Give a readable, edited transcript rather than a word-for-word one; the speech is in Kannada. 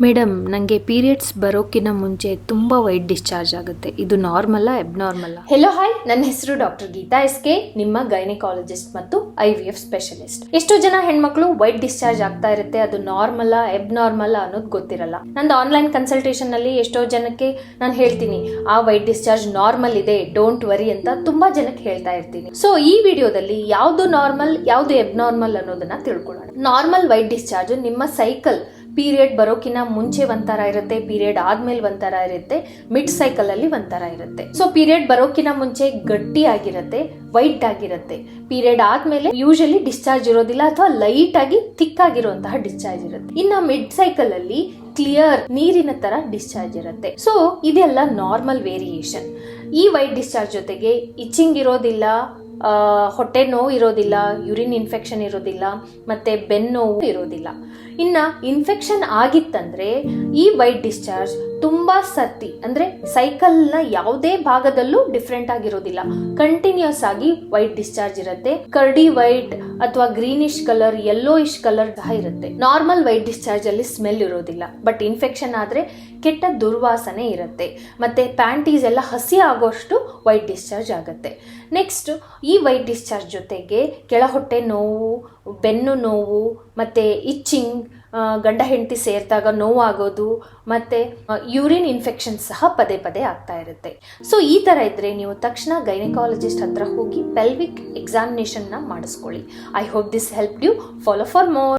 ಮೇಡಮ್, ನನಗೆ ಪೀರಿಯಡ್ಸ್ ಬರೋಕ್ಕಿಂತ ಮುಂಚೆ ತುಂಬ ವೈಟ್ ಡಿಸ್ಚಾರ್ಜ್ ಆಗುತ್ತೆ. ಇದು ನಾರ್ಮಲ್ಲ, ಎಬ್ನಾರ್ಮಲ್ಲ? ಹೆಲೋ ಹಾಯ್, ನನ್ನ ಹೆಸರು ಡಾಕ್ಟರ್ ಗೀತಾ ಎಸ್.ಕೆ, ನಿಮ್ಮ ಗೈನಿಕಾಲಜಿಸ್ಟ್ ಮತ್ತು IVF ಸ್ಪೆಷಲಿಸ್ಟ್. ಎಷ್ಟೋ ಜನ ಹೆಣ್ಮಕ್ಳು ವೈಟ್ ಡಿಸ್ಚಾರ್ಜ್ ಆಗ್ತಾ ಇರುತ್ತೆ, ಅದು ನಾರ್ಮಲ್ಲ ಎಬ್ನಾರ್ಮಲ್ಲ ಅನ್ನೋದು ಗೊತ್ತಿರಲ್ಲ. ನಂದು ಆನ್ಲೈನ್ ಕನ್ಸಲ್ಟೇಷನ್ ನಲ್ಲಿ ಎಷ್ಟೋ ಜನಕ್ಕೆ ನಾನು ಹೇಳ್ತೀನಿ ಆ ವೈಟ್ ಡಿಸ್ಚಾರ್ಜ್ ನಾರ್ಮಲ್ ಇದೆ, ಡೋಂಟ್ ವರಿ ಅಂತ ತುಂಬಾ ಜನಕ್ಕೆ ಹೇಳ್ತಾ ಇರ್ತೀನಿ. ಸೊ ಈ ವಿಡಿಯೋದಲ್ಲಿ ಯಾವ್ದು ನಾರ್ಮಲ್ ಯಾವ್ದು ಎಬ್ನಾರ್ಮಲ್ ಅನ್ನೋದನ್ನ ತಿಳ್ಕೊಳ್ಳೋಣ. ನಾರ್ಮಲ್ ವೈಟ್ ಡಿಸ್ಚಾರ್ಜ್ ನಿಮ್ಮ ಸೈಕಲ್ ಪೀರಿಯಡ್ ಬರೋಕಿನ ಮುಂಚೆ ಒಂಥರ ಇರುತ್ತೆ, ಪೀರಿಯಡ್ ಆದ್ಮೇಲೆ ಒಂಥರ ಇರುತ್ತೆ, ಮಿಡ್ ಸೈಕಲ್ ಅಲ್ಲಿ ಒಂಥರ ಇರುತ್ತೆ. ಸೊ ಪೀರಿಯಡ್ ಬರೋಕಿನ ಮುಂಚೆ ಗಟ್ಟಿ ಆಗಿರುತ್ತೆ, ವೈಟ್ ಆಗಿರುತ್ತೆ. ಪೀರಿಯಡ್ ಆದ್ಮೇಲೆ ಯೂಶಲಿ ಡಿಸ್ಚಾರ್ಜ್ ಇರೋದಿಲ್ಲ ಅಥವಾ ಲೈಟ್ ಆಗಿ ಥಿಕ್ ಆಗಿರುವಂತಹ ಡಿಸ್ಚಾರ್ಜ್ ಇರುತ್ತೆ. ಇನ್ನ ಮಿಡ್ ಸೈಕಲ್ ಅಲ್ಲಿ ಕ್ಲಿಯರ್ ನೀರಿನ ತರ ಡಿಸ್ಚಾರ್ಜ್ ಇರುತ್ತೆ. ಸೊ ಇದೆಲ್ಲ ನಾರ್ಮಲ್ ವೇರಿಯೇಷನ್. ಈ ವೈಟ್ ಡಿಸ್ಚಾರ್ಜ್ ಜೊತೆಗೆ ಇಚಿಂಗ್ ಇರೋದಿಲ್ಲ, ಹೊಟ್ಟೆ ನೋವು ಇರೋದಿಲ್ಲ, ಯೂರಿನ್ ಇನ್ಫೆಕ್ಷನ್ ಇರೋದಿಲ್ಲ, ಮತ್ತೆ ಬೆನ್ನೋವು ಇರೋದಿಲ್ಲ. ಇನ್ನ ಇನ್ಫೆಕ್ಷನ್ ಆಗಿತ್ತಂದ್ರೆ ಈ ವೈಟ್ ಡಿಸ್ಚಾರ್ಜ್ ತುಂಬಾ ಸರ್ತಿ ಅಂದ್ರೆ ಸೈಕಲ್ ನ ಯಾವುದೇ ಭಾಗದಲ್ಲೂ ಡಿಫ್ರೆಂಟ್ ಆಗಿರೋದಿಲ್ಲ, ಕಂಟಿನ್ಯೂಸ್ ಆಗಿ ವೈಟ್ ಡಿಸ್ಚಾರ್ಜ್ ಇರುತ್ತೆ. ಕರ್ಡಿ ವೈಟ್ ಅಥವಾ ಗ್ರೀನಿಶ್ ಕಲರ್, ಯೆಲ್ಲೋಯಿಶ್ ಕಲರ್ ಸಹ ಇರುತ್ತೆ. ನಾರ್ಮಲ್ ವೈಟ್ ಡಿಸ್ಚಾರ್ಜ್ ಅಲ್ಲಿ ಸ್ಮೆಲ್ ಇರೋದಿಲ್ಲ, ಬಟ್ ಇನ್ಫೆಕ್ಷನ್ ಆದ್ರೆ ಕೆಟ್ಟ ದುರ್ವಾಸನೆ ಇರುತ್ತೆ, ಮತ್ತೆ ಪ್ಯಾಂಟೀಸ್ ಎಲ್ಲ ಹಸಿ ಆಗೋಷ್ಟು ವೈಟ್ ಡಿಸ್ಚಾರ್ಜ್ ಆಗುತ್ತೆ. ನೆಕ್ಸ್ಟ್, ಈ ವೈಟ್ ಡಿಸ್ಚಾರ್ಜ್ ಜೊತೆಗೆ ಕೆಳ ಹೊಟ್ಟೆ ನೋವು, ಬೆನ್ನು ನೋವು, ಮತ್ತೆ ಇಚ್ಚಿಂಗ್, ಗಂಡ ಹೆಂಡತಿ ಸೇರಿದಾಗ ನೋವು ಆಗೋದು, ಮತ್ತೆ ಯೂರಿನ್ ಇನ್ಫೆಕ್ಷನ್ ಸಹ ಪದೇ ಪದೇ ಆಗ್ತಾ ಇರುತ್ತೆ. ಸೊ ಈ ತರ ಇದ್ರೆ ನೀವು ತಕ್ಷಣ ಗೈನಕಾಲಜಿಸ್ಟ್ ಹತ್ರ ಹೋಗಿ ಪೆಲ್ವಿಕ್ ಎಕ್ಸಾಮಿನೇಷನ್ ನ ಮಾಡಿಸ್ಕೊಳ್ಳಿ. I hope this help you. Follow for more.